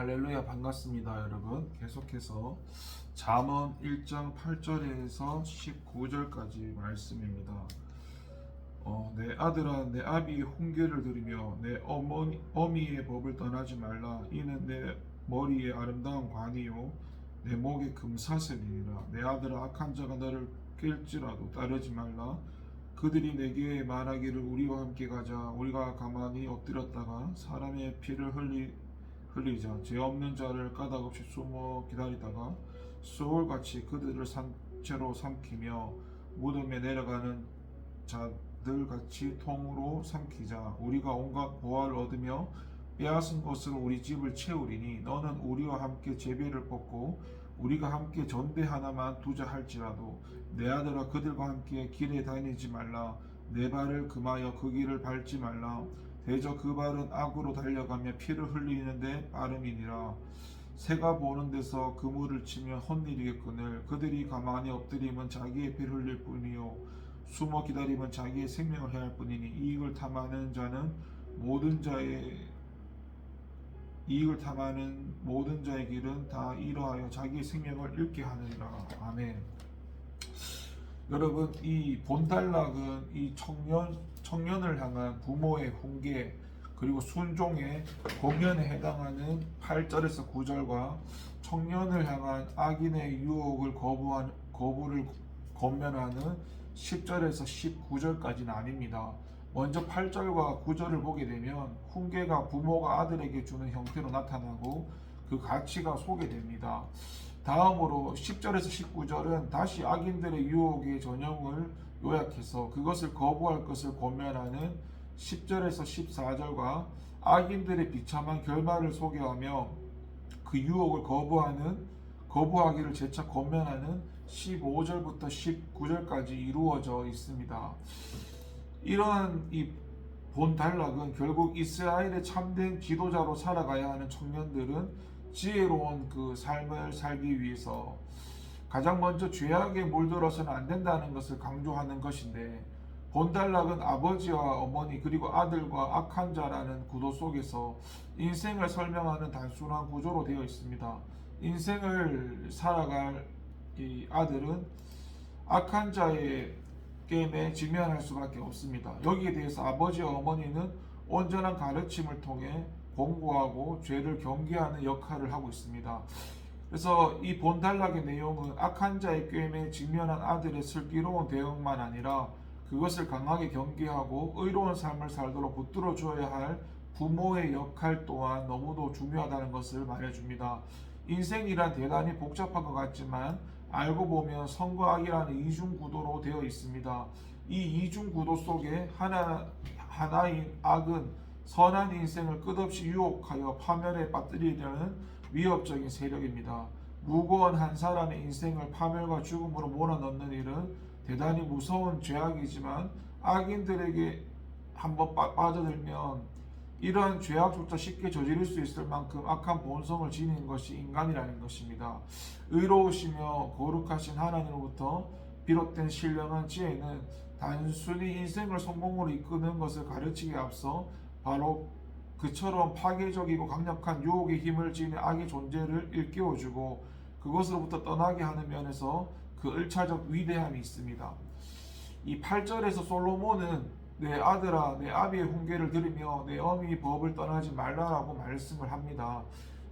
할렐루야 반갑습니다 여러분. 계속해서 잠언 1장 8절에서 19절까지 말씀입니다. 내 아들아 내 아비의 훈계를 들으며 내 어미의 법을 떠나지 말라. 이는 내 머리에 아름다운 관이요 내 목에 금사슬이니라. 내 아들아 악한 자가 너를 깰지라도 따르지 말라. 그들이 내게 말하기를 우리와 함께 가자. 우리가 가만히 엎드렸다가 사람의 피를 흘리자. 죄 없는 자를 까닭없이 숨어 기다리다가 소울같이 그들을 산채로 삼키며 무덤에 내려가는 자들같이 통으로 삼키자. 우리가 온갖 보화를 얻으며 빼앗은 것으로 우리 집을 채우리니 너는 우리와 함께 제비를 뽑고 우리가 함께 전대 하나만 두자 할지라도 내 아들아 그들과 함께 길에 다니지 말라. 내 발을 금하여 그 길을 밟지 말라. 대저 그 발은 악으로 달려가며 피를 흘리는데 빠름이니라. 새가 보는 데서 그물을 치며 헛일이겠거늘. 그들이 가만히 엎드리면 자기의 피를 흘릴 뿐이요 숨어 기다리면 자기의 생명을 해할 뿐이니 이익을 탐하는 모든 자의 길은 다 이러하여 자기의 생명을 잃게 하느니라. 아멘. 여러분, 이 본달락은 이 청년을 향한 부모의 훈계 그리고 순종의 권면에 해당하는 8절에서 9절과 청년을 향한 악인의 유혹을 거부를 권면하는 10절에서 19절까지는 아닙니다. 먼저 8절과 9절을 보게 되면 훈계가 부모가 아들에게 주는 형태로 나타나고 그 가치가 소개됩니다. 다음으로 10절에서 19절은 다시 악인들의 유혹의 전형을 요약해서 그것을 거부할 것을 권면하는 10절에서 14절과 악인들의 비참한 결말을 소개하며 그 유혹을 거부하기를 재차 권면하는 15절부터 19절까지 이루어져 있습니다. 이러한 이 본달락은 결국 이스라엘의 참된 지도자로 살아가야 하는 청년들은 지혜로운 그 삶을 살기 위해서 가장 먼저 죄악에 물들어서는 안 된다는 것을 강조하는 것인데, 본달락은 아버지와 어머니 그리고 아들과 악한 자라는 구도 속에서 인생을 설명하는 단순한 구조로 되어 있습니다. 인생을 살아갈 이 아들은 악한 자의 게임에 직면할 수밖에 없습니다. 여기에 대해서 아버지와 어머니는 온전한 가르침을 통해 공부하고 죄를 경계하는 역할을 하고 있습니다. 그래서 이 본달락의 내용은 악한 자의 꾀임에 직면한 아들의 슬기로운 대응만 아니라 그것을 강하게 경계하고 의로운 삶을 살도록 붙들어 줘야 할 부모의 역할 또한 너무도 중요하다는 것을 말해줍니다. 인생이란 대단히 복잡한 것 같지만 알고 보면 선과 악이라는 이중구도로 되어 있습니다. 이 이중구도 속에 하나인 악은 선한 인생을 끝없이 유혹하여 파멸에 빠뜨리려는 위협적인 세력입니다. 무고한 한 사람의 인생을 파멸과 죽음으로 몰아넣는 일은 대단히 무서운 죄악이지만 악인들에게 한번 빠져들면 이러한 죄악조차 쉽게 저지를 수 있을 만큼 악한 본성을 지닌 것이 인간이라는 것입니다. 의로우시며 거룩하신 하나님으로부터 비롯된 신령한 지혜는 단순히 인생을 성공으로 이끄는 것을 가르치기에 앞서 바로 그처럼 파괴적이고 강력한 유혹의 힘을 지닌 악의 존재를 일깨워주고 그것으로부터 떠나게 하는 면에서 그 일차적 위대함이 있습니다. 이 8절에서 솔로몬은 내 아들아 내 아비의 훈계를 들으며 내 어미의 법을 떠나지 말라라고 말씀을 합니다.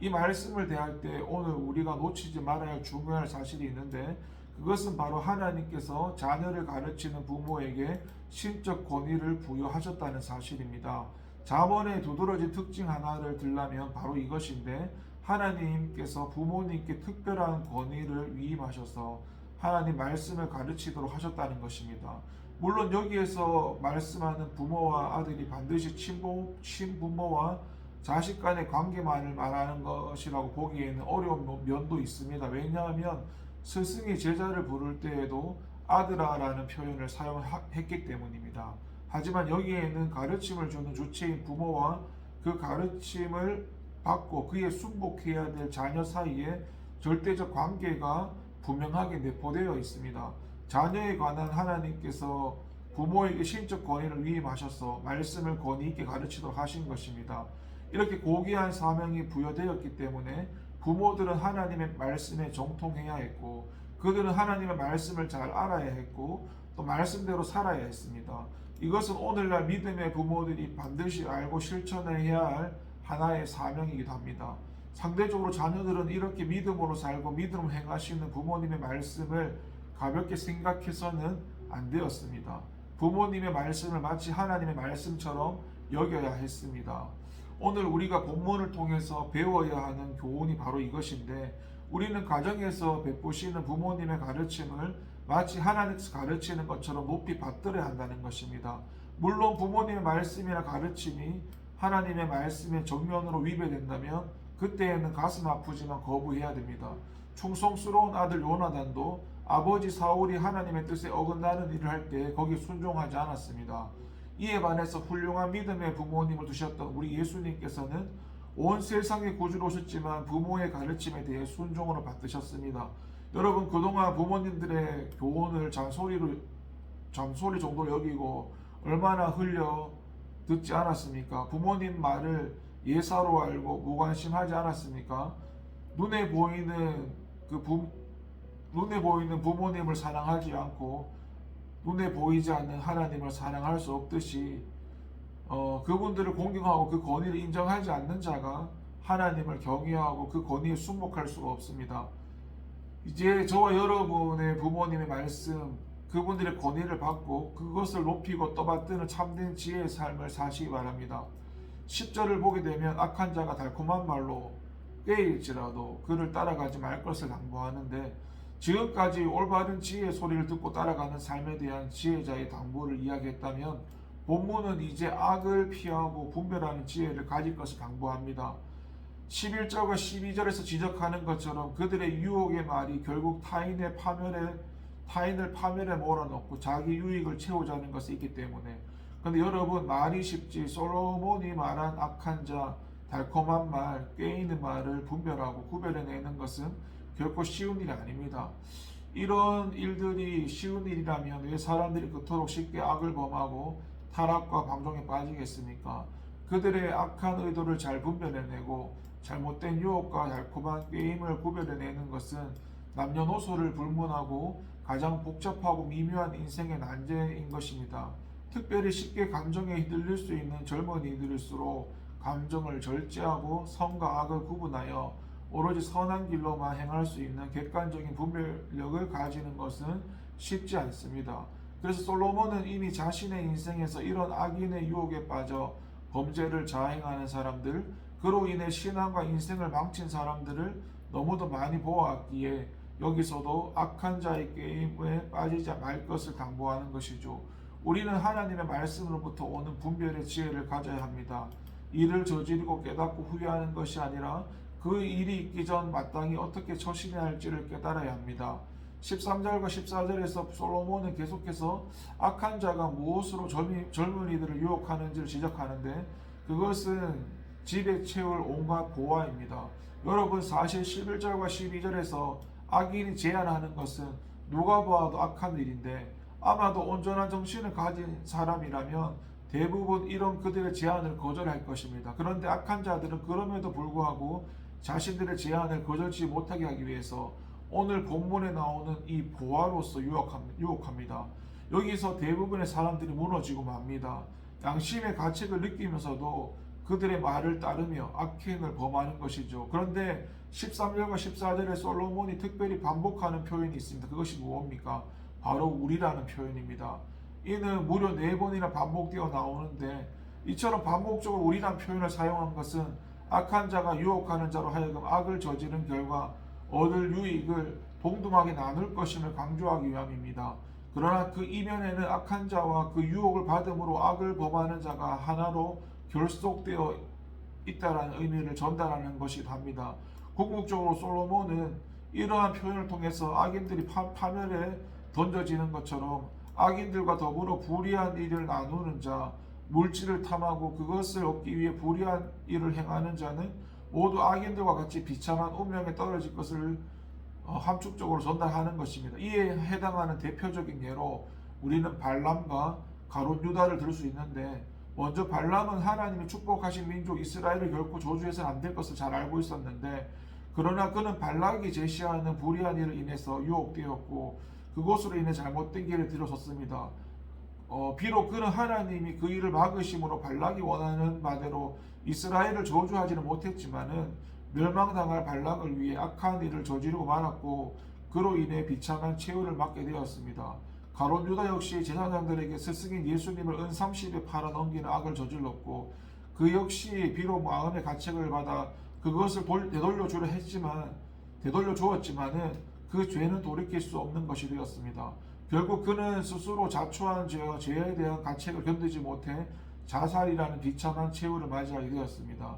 이 말씀을 대할 때 오늘 우리가 놓치지 말아야 할 중요한 사실이 있는데, 그것은 바로 하나님께서 자녀를 가르치는 부모에게 신적 권위를 부여하셨다는 사실입니다. 잠언의 두드러진 특징 하나를 들라면 바로 이것인데, 하나님께서 부모님께 특별한 권위를 위임하셔서 하나님 말씀을 가르치도록 하셨다는 것입니다. 물론 여기에서 말씀하는 부모와 아들이 반드시 친부모와 자식 간의 관계만을 말하는 것이라고 보기에는 어려운 면도 있습니다. 왜냐하면 스승이 제자를 부를 때에도 아들아라는 표현을 사용했기 때문입니다. 하지만 여기에는 가르침을 주는 주체인 부모와 그 가르침을 받고 그에 순복해야 될 자녀 사이에 절대적 관계가 분명하게 내포되어 있습니다. 자녀에 관한 하나님께서 부모에게 신적 권위를 위임하셔서 말씀을 권위 있게 가르치도록 하신 것입니다. 이렇게 고귀한 사명이 부여되었기 때문에 부모들은 하나님의 말씀에 정통해야 했고, 그들은 하나님의 말씀을 잘 알아야 했고, 또 말씀대로 살아야 했습니다. 이것은 오늘날 믿음의 부모들이 반드시 알고 실천해야 할 하나의 사명이기도 합니다. 상대적으로 자녀들은 이렇게 믿음으로 살고 믿음으로 행하시는 부모님의 말씀을 가볍게 생각해서는 안 되었습니다. 부모님의 말씀을 마치 하나님의 말씀처럼 여겨야 했습니다. 오늘 우리가 본문을 통해서 배워야 하는 교훈이 바로 이것인데, 우리는 가정에서 베푸시는 부모님의 가르침을 마치 하나님께서 가르치는 것처럼 높이 받들어야 한다는 것입니다. 물론 부모님의 말씀이나 가르침이 하나님의 말씀의 정면으로 위배된다면 그때에는 가슴 아프지만 거부해야 됩니다. 충성스러운 아들 요나단도 아버지 사울이 하나님의 뜻에 어긋나는 일을 할 때 거기 순종하지 않았습니다. 이에 반해서 훌륭한 믿음의 부모님을 두셨던 우리 예수님께서는 온 세상의 구주로 오셨지만 부모의 가르침에 대해 순종으로 받으셨습니다. 여러분, 그동안 부모님들의 교훈을 잠소리 정도로 여기고 얼마나 흘려 듣지 않았습니까? 부모님 말을 예사로 알고 무관심하지 않았습니까? 눈에 보이는 부모님을 사랑하지 않고 눈에 보이지 않는 하나님을 사랑할 수 없듯이 그분들을 공경하고 그 권위를 인정하지 않는 자가 하나님을 경외하고 그 권위에 순복할 수가 없습니다. 이제 저와 여러분의 부모님의 말씀, 그분들의 권위를 받고 그것을 높이고 떠받드는 참된 지혜의 삶을 사시기 바랍니다. 10절을 보게 되면 악한 자가 달콤한 말로 꾀일지라도 그를 따라가지 말 것을 당부하는데, 지금까지 올바른 지혜의 소리를 듣고 따라가는 삶에 대한 지혜자의 당부를 이야기했다면, 본문은 이제 악을 피하고 분별하는 지혜를 가질 것을 당부합니다. 11절과 12절에서 지적하는 것처럼 그들의 유혹의 말이 결국 타인을 파멸에 몰아넣고 자기 유익을 채우자는 것이 있기 때문에. 그런데 여러분, 말이 쉽지 솔로몬이 말한 악한 자, 달콤한 말, 꾀이는 말을 분별하고 구별해내는 것은 결코 쉬운 일이 아닙니다. 이런 일들이 쉬운 일이라면 왜 사람들이 그토록 쉽게 악을 범하고 타락과 방종에 빠지겠습니까? 그들의 악한 의도를 잘 분별해내고 잘못된 유혹과 달콤한 꾀임을 구별해내는 것은 남녀노소를 불문하고 가장 복잡하고 미묘한 인생의 난제인 것입니다. 특별히 쉽게 감정에 휘둘릴 수 있는 젊은이들일수록 감정을 절제하고 선과 악을 구분하여 오로지 선한 길로만 행할 수 있는 객관적인 분별력을 가지는 것은 쉽지 않습니다. 그래서 솔로몬은 이미 자신의 인생에서 이런 악인의 유혹에 빠져 범죄를 자행하는 사람들, 그로 인해 신앙과 인생을 망친 사람들을 너무도 많이 보았기에 여기서도 악한 자의 게임에 빠지지 말 것을 당부하는 것이죠. 우리는 하나님의 말씀으로부터 오는 분별의 지혜를 가져야 합니다. 일을 저지르고 깨닫고 후회하는 것이 아니라 그 일이 있기 전 마땅히 어떻게 처신해야 할지를 깨달아야 합니다. 13절과 14절에서 솔로몬은 계속해서 악한 자가 무엇으로 젊은이들을 유혹하는지를 지적하는데, 그것은 집에 채울 온갖 보화입니다. 여러분, 사실 11절과 12절에서 악인이 제안하는 것은 누가 보아도 악한 일인데, 아마도 온전한 정신을 가진 사람이라면 대부분 이런 그들의 제안을 거절할 것입니다. 그런데 악한 자들은 그럼에도 불구하고 자신들의 제안을 거절치 못하게 하기 위해서 오늘 본문에 나오는 이 보화로서 유혹합니다. 여기서 대부분의 사람들이 무너지고 맙니다. 양심의 가책을 느끼면서도 그들의 말을 따르며 악행을 범하는 것이죠. 그런데 13절과 14절에 솔로몬이 특별히 반복하는 표현이 있습니다. 그것이 무엇입니까? 바로 우리라는 표현입니다. 이는 무려 4번이나 반복되어 나오는데, 이처럼 반복적으로 우리라는 표현을 사용한 것은 악한 자가 유혹하는 자로 하여금 악을 저지른 결과 얻을 유익을 동등하게 나눌 것임을 강조하기 위함입니다. 그러나 그 이면에는 악한 자와 그 유혹을 받음으로 악을 범하는 자가 하나로 결속되어 있다는 의미를 전달하는 것이기도 합니다. 궁극적으로 솔로몬은 이러한 표현을 통해서 악인들이 파멸에 던져지는 것처럼 악인들과 더불어 불의한 일을 나누는 자, 물질을 탐하고 그것을 얻기 위해 불의한 일을 행하는 자는 모두 악인들과 같이 비참한 운명에 떨어질 것을 함축적으로 전달하는 것입니다. 이에 해당하는 대표적인 예로 우리는 발람과 가룟 유다를 들 수 있는데, 먼저 발람은 하나님이 축복하신 민족 이스라엘을 결코 저주해서는 안 될 것을 잘 알고 있었는데, 그러나 그는 발락이 제시하는 불의한 일을 인해서 유혹되었고 그것으로 인해 잘못된 길에 들어섰습니다. 비록 그는 하나님이 그 일을 막으심으로 발락이 원하는 바대로 이스라엘을 저주하지는 못했지만은 멸망당할 발락을 위해 악한 일을 저지르고 말았고 그로 인해 비참한 최후를 맞게 되었습니다. 가롯 유다 역시 제사장들에게 스승인 예수님을 은 30에 팔아넘기는 악을 저질렀고 그 역시 비록 마음의 가책을 받아 그것을 되돌려 주었지만은 그 죄는 돌이킬 수 없는 것이 되었습니다. 결국 그는 스스로 자초한 죄에 대한 가책을 견디지 못해 자살이라는 비참한 최후를 맞이하게 되었습니다.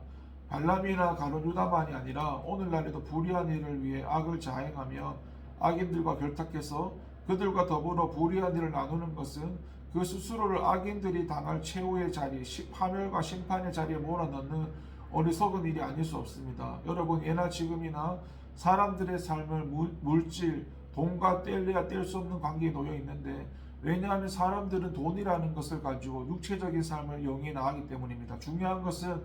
발람이나 가룟 유다만이 아니라 오늘날에도 불의한 일을 위해 악을 자행하며 악인들과 결탁해서 그들과 더불어 불의한 일을 나누는 것은 그 스스로를 악인들이 당할 최후의 자리, 파멸과 심판의 자리에 몰아넣는 어리석은 일이 아닐 수 없습니다. 여러분, 예나 지금이나 사람들의 삶을 물질, 돈과 뗄래야 뗄 수 없는 관계에 놓여 있는데, 왜냐하면 사람들은 돈이라는 것을 가지고 육체적인 삶을 영위해 나가기 때문입니다. 중요한 것은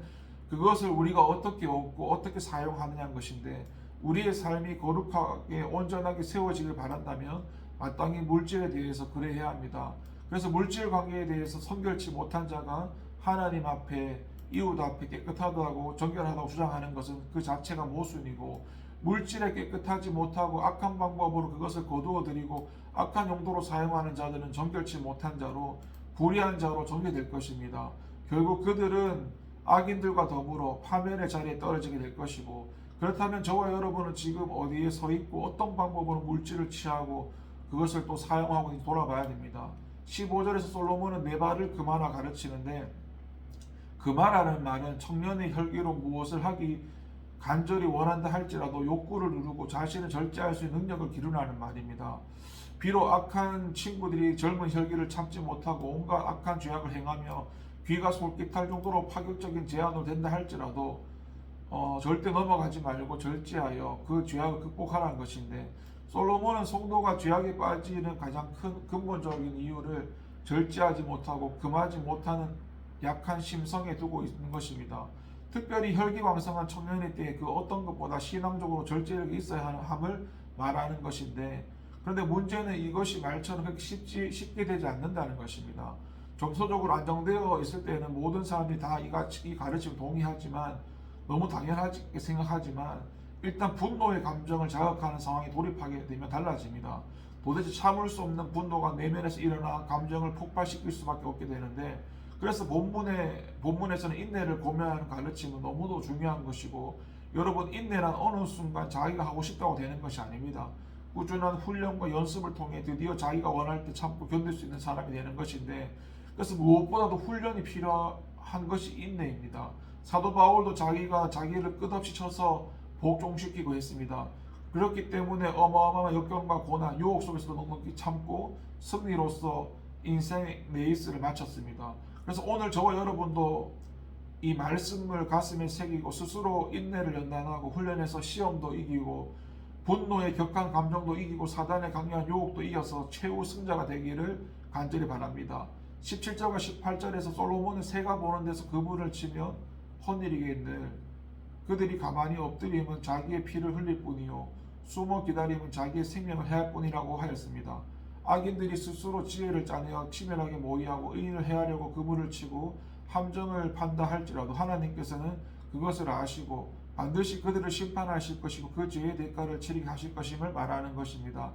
그것을 우리가 어떻게 얻고 어떻게 사용하느냐는 것인데, 우리의 삶이 거룩하게 온전하게 세워지길 바란다면 마땅히 물질에 대해서 그래야 합니다. 그래서 물질 관계에 대해서 성결치 못한 자가 하나님 앞에 이웃 앞에 깨끗하다고 정결하다고 주장하는 것은 그 자체가 모순이고, 물질에 깨끗하지 못하고 악한 방법으로 그것을 거두어들이고 악한 용도로 사용하는 자들은 정결치 못한 자로 불의한 자로 정죄될 것입니다. 결국 그들은 악인들과 더불어 파멸의 자리에 떨어지게 될 것이고, 그렇다면 저와 여러분은 지금 어디에 서 있고 어떤 방법으로 물질을 취하고 그것을 또 사용하고 돌아봐야 됩니다. 15절에서 솔로몬은 네 발을 금하라 가르치는데, 금하라는 말은 청년의 혈기로 무엇을 하기 간절히 원한다 할지라도 욕구를 누르고 자신을 절제할 수 있는 능력을 기르라는 말입니다. 비록 악한 친구들이 젊은 혈기를 참지 못하고 온갖 악한 죄악을 행하며 귀가 솔깃할 정도로 파격적인 제안으로 된다 할지라도 절대 넘어가지 말고 절제하여 그 죄악을 극복하라는 것인데, 솔로몬은 성도가 죄악에 빠지는 가장 큰 근본적인 이유를 절제하지 못하고 금하지 못하는 약한 심성에 두고 있는 것입니다. 특별히 혈기왕성한 청년의 때에 그 어떤 것보다 신앙적으로 절제력이 있어야 하는 함을 말하는 것인데, 그런데 문제는 이것이 말처럼 그렇게 쉽게 되지 않는다는 것입니다. 정서적으로 안정되어 있을 때는 모든 사람들이 다 이 가르침을 동의하지만, 너무 당연하게 생각하지만 일단 분노의 감정을 자극하는 상황에 돌입하게 되면 달라집니다. 도대체 참을 수 없는 분노가 내면에서 일어나 감정을 폭발시킬 수밖에 없게 되는데, 그래서 본문에서는 인내를 고면하는 가르침은 너무도 중요한 것이고, 여러분, 인내란 어느 순간 자기가 하고 싶다고 되는 것이 아닙니다. 꾸준한 훈련과 연습을 통해 드디어 자기가 원할 때 참고 견딜 수 있는 사람이 되는 것인데, 그래서 무엇보다도 훈련이 필요한 것이 인내입니다. 사도 바울도 자기를 끝없이 쳐서 복종시키고 했습니다. 그렇기 때문에 어마어마한 역경과 고난, 유혹 속에서도 넉넉히 참고 승리로서 인생의 레이스를 마쳤습니다. 그래서 오늘 저와 여러분도 이 말씀을 가슴에 새기고 스스로 인내를 연단하고 훈련해서 시험도 이기고 분노의 격한 감정도 이기고 사단의 강력한 유혹도 이겨서 최후 승자가 되기를 간절히 바랍니다. 17절과 18절에서 솔로몬은 새가 보는 데서 그물을 치며 헛일이겠늘 그들이 가만히 엎드리면 자기의 피를 흘릴 뿐이요 숨어 기다리면 자기의 생명을 해할 뿐이라고 하였습니다. 악인들이 스스로 지혜를 짜내어 치밀하게 모의하고 의인을 해하려고 그물을 치고 함정을 판다 할지라도 하나님께서는 그것을 아시고 반드시 그들을 심판하실 것이고 그 죄의 대가를 치르게 하실 것임을 말하는 것입니다.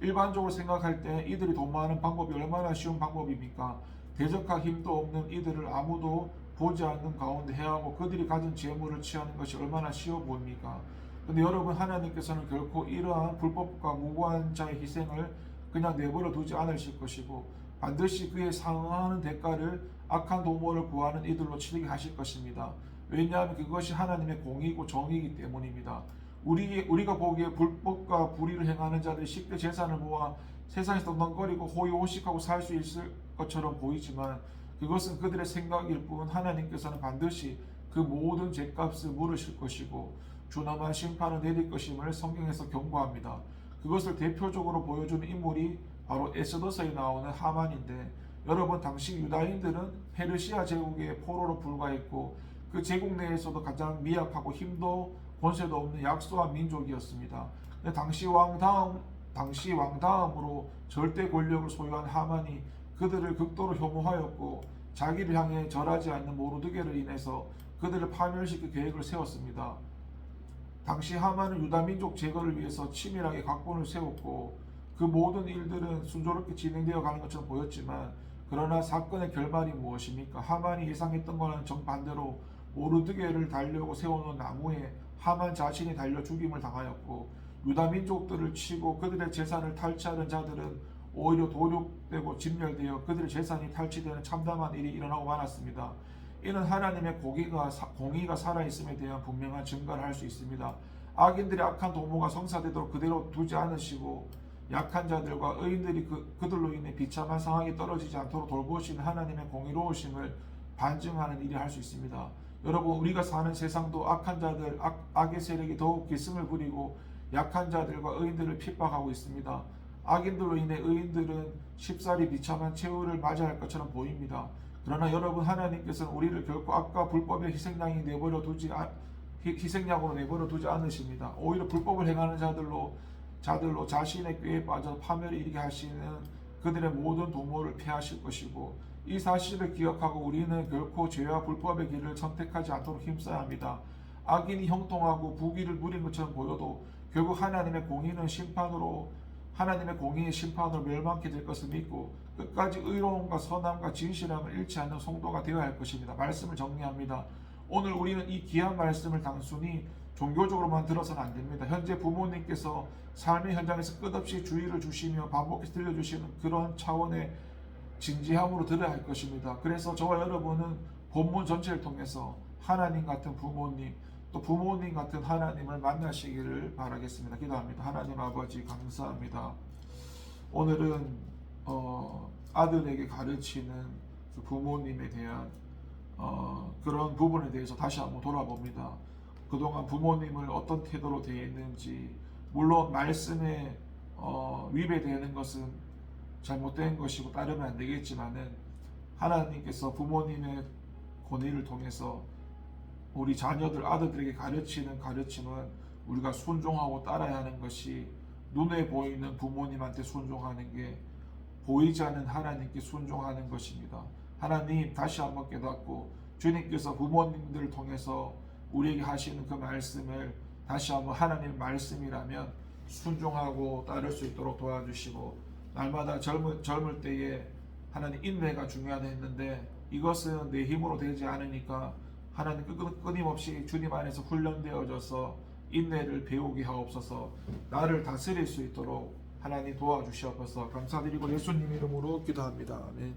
일반적으로 생각할 때 이들이 돈 많은 방법이 얼마나 쉬운 방법입니까? 대적할 힘도 없는 이들을 아무도 보지 않는 가운데 해하고 그들이 가진 재물을 취하는 것이 얼마나 쉬워 보입니까? 근데 여러분, 하나님께서는 결코 이러한 불법과 무고한 자의 희생을 그냥 내버려 두지 않으실 것이고 반드시 그에 상응하는 대가를 악한 도모를 구하는 이들로 치르게 하실 것입니다. 왜냐하면 그것이 하나님의 공의고 정의이기 때문입니다. 우리가 보기에 불법과 불의를 행하는 자들이 쉽게 재산을 모아 세상에서 덩덩거리고 호의호식하고 살 수 있을 것처럼 보이지만 그것은 그들의 생각일 뿐, 하나님께서는 반드시 그 모든 죄값을 물으실 것이고 준엄한 심판을 내릴 것임을 성경에서 경고합니다. 그것을 대표적으로 보여주는 인물이 바로 에스더서에 나오는 하만인데, 여러분, 당시 유다인들은 페르시아 제국의 포로로 불과했고 그 제국 내에서도 가장 미약하고 힘도 권세도 없는 약소한 민족이었습니다. 당시 왕 다음으로 절대 권력을 소유한 하만이 그들을 극도로 혐오하였고 자기를 향해 절하지 않는 모르드게를 인해서 그들을 파멸시킬 계획을 세웠습니다. 당시 하만은 유다 민족 제거를 위해서 치밀하게 각본을 세웠고 그 모든 일들은 순조롭게 진행되어 가는 것처럼 보였지만, 그러나 사건의 결말이 무엇입니까? 하만이 예상했던 것과는 정반대로 모르드게를 달려고 세워놓은 나무에 하만 자신이 달려 죽임을 당하였고, 유다 민족들을 치고 그들의 재산을 탈취하는 자들은 오히려 도륙되고 진멸되어 그들의 재산이 탈취되는 참담한 일이 일어나고 말았습니다. 이는 하나님의 공의가 살아있음에 대한 분명한 증거를 할 수 있습니다. 악인들의 악한 도모가 성사되도록 그대로 두지 않으시고 약한 자들과 의인들이 그들로 인해 비참한 상황이 떨어지지 않도록 돌보시는 하나님의 공의로우심을 반증하는 일이 할 수 있습니다. 여러분, 우리가 사는 세상도 악한 자들, 악의 세력이 더욱 기승을 부리고 약한 자들과 의인들을 핍박하고 있습니다. 악인들로 인해 의인들은 쉽사리 비참한 최후를 맞이할 것처럼 보입니다. 그러나 여러분, 하나님께서는 우리를 결코 악과 불법의 희생양으로 내버려 두지 않으십니다. 오히려 불법을 행하는 자들로 자신의 꾀에 빠져 파멸을 이르게 하시는 그들의 모든 도모를 폐하실 것이고, 이 사실을 기억하고 우리는 결코 죄와 불법의 길을 선택하지 않도록 힘써야 합니다. 악인이 형통하고 부귀를 누린 것처럼 보여도 결국 하나님의 공의의 심판으로 멸망케 될 것을 믿고 끝까지 의로움과 선함과 진실함을 잃지 않는 성도가 되어야 할 것입니다. 말씀을 정리합니다. 오늘 우리는 이 귀한 말씀을 단순히 종교적으로만 들어서는 안 됩니다. 현재 부모님께서 삶의 현장에서 끝없이 주의를 주시며 반복해서 들려주시는 그런 차원의 진지함으로 들어야 할 것입니다. 그래서 저와 여러분은 본문 전체를 통해서 하나님 같은 부모님, 또 부모님 같은 하나님을 만나시기를 바라겠습니다. 기도합니다. 하나님 아버지, 감사합니다. 오늘은 아들에게 가르치는 그 부모님에 대한 그런 부분에 대해서 다시 한번 돌아봅니다. 그동안 부모님을 어떤 태도로 대했는지, 물론 말씀에 위배되는 것은 잘못된 것이고 따르면 안 되겠지만은, 하나님께서 부모님의 권위를 통해서 우리 자녀들, 아들들에게 가르치는 가르침은 우리가 순종하고 따라야 하는 것이, 눈에 보이는 부모님한테 순종하는 게 보이지 않는 하나님께 순종하는 것입니다. 하나님, 다시 한번 깨닫고 주님께서 부모님들을 통해서 우리에게 하시는 그 말씀을 다시 한번 하나님의 말씀이라면 순종하고 따를 수 있도록 도와주시고, 날마다 젊을 때에 하나님 인내가 중요하다 했는데 이것은 내 힘으로 되지 않으니까 하나님 끊임없이 주님 안에서 훈련되어져서 인내를 배우게 하옵소서. 나를 다스릴 수 있도록 하나님 도와주시옵소서. 감사드리고 예수님 이름으로 기도합니다. 아멘.